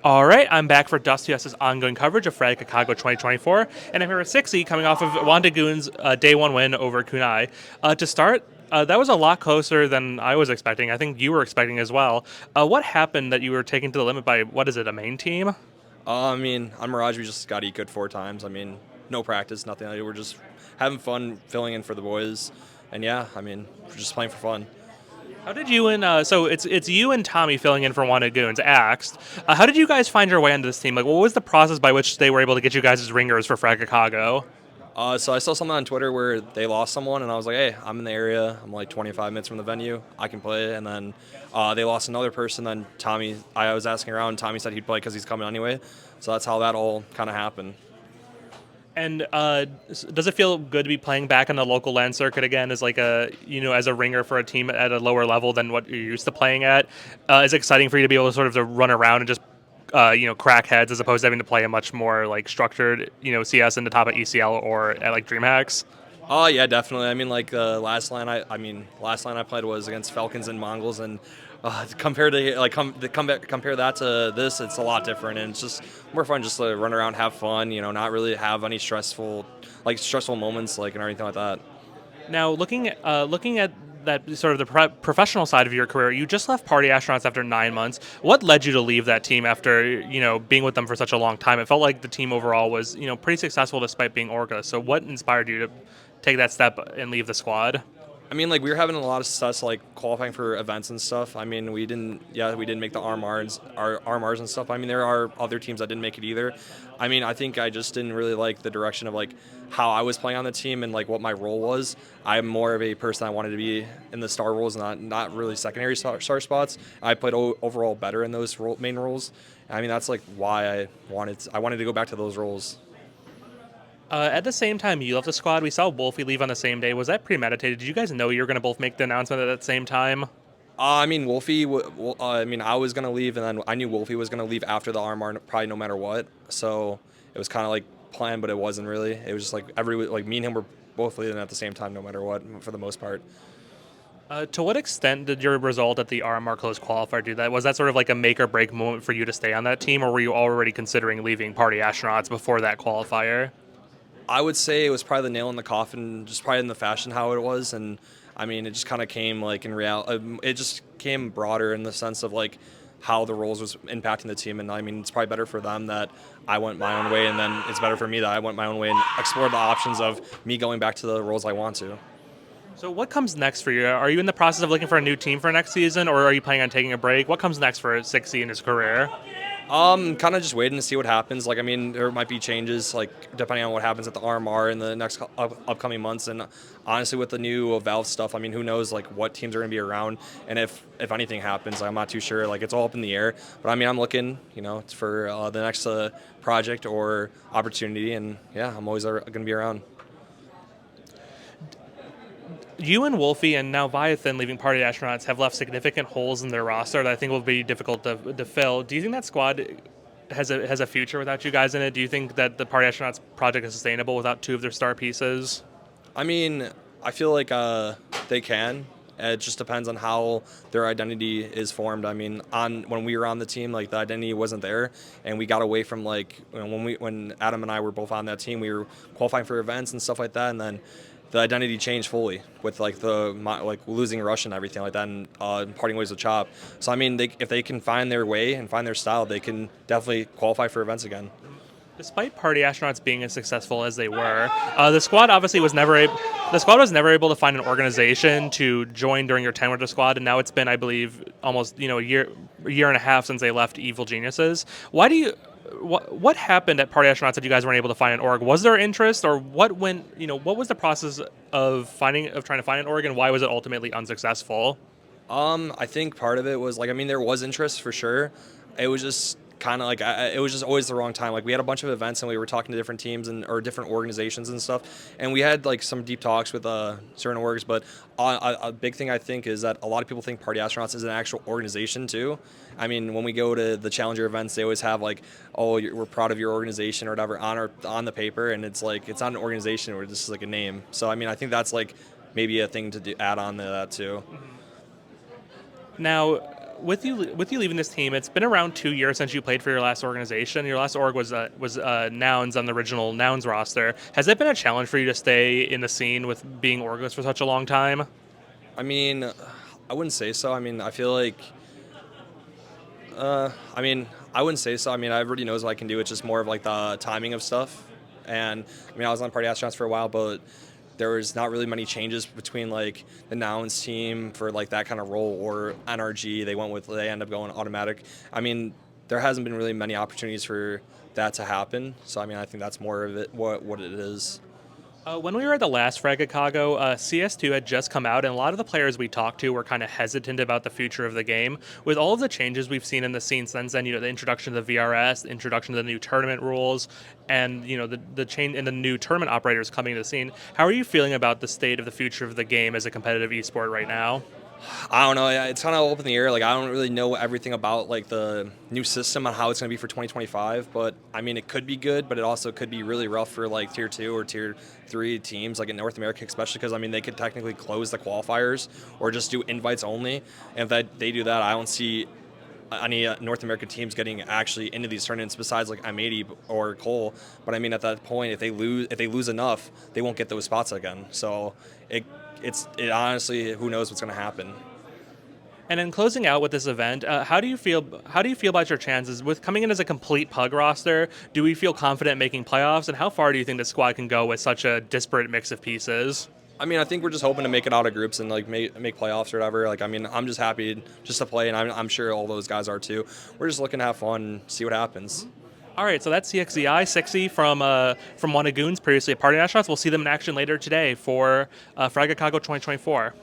All right, I'm back for Dusty S's ongoing coverage of Fragicago 2024, and I'm here with cxzi coming off of Wanted Goons' day one win over Kunai. To start, that was a lot closer than I was expecting. I think you were expecting as well. What happened that you were taken to the limit by, what is it, a main team? On Mirage, we just got to eat good 4 times. No practice, nothing. We're just having fun, filling in for the boys, and yeah, we're just playing for fun. How did you and so it's you and Tommy filling in for Wanted Goons axed. How did you guys find your way into this team? Like, what was the process by which they were able to get you guys as ringers for Fragicago? So I saw something on Twitter where they lost someone, and I was like, hey, I'm in the area. I'm like 25 minutes from the venue. I can play. And then they lost another person. Then Tommy, I was asking around. Tommy said he'd play because he's coming anyway. So that's how that all kind of happened. And does it feel good to be playing back on the local LAN circuit again as like as a ringer for a team at a lower level than what you're used to playing at? Is it exciting for you to be able to sort of to run around and just crack heads as opposed to having to play a much more like structured CS in the top of ECL or at like DreamHacks? Oh yeah, definitely. Last line I played was against Falcons and Mongols, and compared to compare that to this, it's a lot different, and it's just more fun just to run around, have fun. Not really have any stressful moments or anything like that. Now, looking at that sort of the professional side of your career, you just left Party Astronauts after 9 months. What led you to leave that team after being with them for such a long time? It felt like the team overall was pretty successful despite being Orca. So, what inspired you to take that step and leave the squad? We were having a lot of success qualifying for events and stuff. We didn't make the RMRs and stuff. There are other teams that didn't make it either. I think I just didn't really like the direction of how I was playing on the team and what my role was. I'm more of a person. I wanted to be in the star roles, not really secondary star spots. I played overall better in those main roles. That's why I wanted to go back to those roles. At the same time you left the squad, we saw Wolfie leave on the same day. Was that premeditated? Did you guys know you were going to both make the announcement at that same time? Wolfie. I was gonna leave, and then I knew Wolfie was gonna leave after the RMR, probably no matter what. So it was kind of planned, but it wasn't really. It was just me and him were both leaving at the same time, no matter what, for the most part. To what extent did your result at the RMR Close qualifier do that? Was that sort of like a make or break moment for you to stay on that team, or were you already considering leaving Party Astronauts before that qualifier? I would say it was probably the nail in the coffin, just probably in the fashion how it was, and it just kind of came in reality. It just came broader in the sense of how the roles was impacting the team, and it's probably better for them that I went my own way, and then it's better for me that I went my own way and explored the options of me going back to the roles I want to. So what comes next for you? Are you in the process of looking for a new team for next season, or are you planning on taking a break? What comes next for cxzi in his career? Kind of just waiting to see what happens. There might be changes, depending on what happens at the RMR in the next upcoming months. And honestly, with the new Valve stuff, who knows, what teams are going to be around, and if anything happens, I'm not too sure. It's all up in the air. But I'm looking, for the next project or opportunity, and yeah, I'm always going to be around. You and Wolfie and now Viathan leaving Party Astronauts have left significant holes in their roster that I think will be difficult to fill. Do you think that squad has a future without you guys in it? Do you think that the Party Astronauts project is sustainable without two of their star pieces? I feel they can. It just depends on how their identity is formed. On when we were on the team, the identity wasn't there, and we got away from when Adam and I were both on that team, we were qualifying for events and stuff like that, and then the identity changed fully with losing Rush and everything like that, and parting ways with Chop. So if they can find their way and find their style, they can definitely qualify for events again. Despite Party Astronauts being as successful as they were, the squad obviously was never able to find an organization to join during your tenure with the squad, and now it's been, I believe, almost a year and a half since they left Evil Geniuses. What happened at Party Astronauts that you guys weren't able to find an org? Was there interest, or what was the process of trying to find an org, and why was it ultimately unsuccessful? I think part of it was there was interest for sure. It was just kind of it was just always the wrong time. We had a bunch of events and we were talking to different teams or different organizations and stuff, and we had some deep talks with certain orgs. But a big thing I think is that a lot of people think Party Astronauts is an actual organization too. When we go to the Challenger events, they always have oh, we're proud of your organization or whatever on the paper, and it's it's not an organization, or just a name. So I think that's maybe a thing to add on to that too. Now, with you leaving this team, it's been around 2 years since you played for your last organization. Your last org was Nouns on the original Nouns roster. Has it been a challenge for you to stay in the scene with being orgless for such a long time? I mean, I wouldn't say so. I mean, I feel like, I wouldn't say so. I mean, everybody knows what I can do. It's just more of like the timing of stuff. And I mean, I was on Party Astronauts for a while, but there was not really many changes between like the Nouns team for like that kind of role or NRG. They end up going automatic. I mean, there hasn't been really many opportunities for that to happen. So I mean, I think that's more of it, what it is. When we were at the last Fragicago, CS2 had just come out, and a lot of the players we talked to were kind of hesitant about the future of the game. With all of the changes we've seen in the scene since then, the introduction of the VRS, the introduction of the new tournament rules, and the change in the new tournament operators coming to the scene, how are you feeling about the state of the future of the game as a competitive esport right now? I don't know. Yeah, it's kind of up in the air. Like I don't really know everything about like the new system on how it's going to be for 2025. But I mean, it could be good, but it also could be really rough for like tier 2 or tier 3 teams, like in North America, especially because I mean they could technically close the qualifiers or just do invites only. And if they do that, I don't see any North American teams getting actually into these tournaments besides like M80 or Cole. But I mean, at that point, if they lose enough, they won't get those spots again. So it honestly, who knows what's going to happen. And in closing out with this event, how do you feel? How do you feel about your chances with coming in as a complete pug roster? Do we feel confident making playoffs? And how far do you think the squad can go with such a disparate mix of pieces? I mean, I think we're just hoping to make it out of groups and like make playoffs or whatever. Like, I mean, I'm just happy just to play, and I'm sure all those guys are too. We're just looking to have fun, and see what happens. All right, so that's cxzi from Wanted Goons, previously at Party Astronauts. We'll see them in action later today for Fragicago 2024.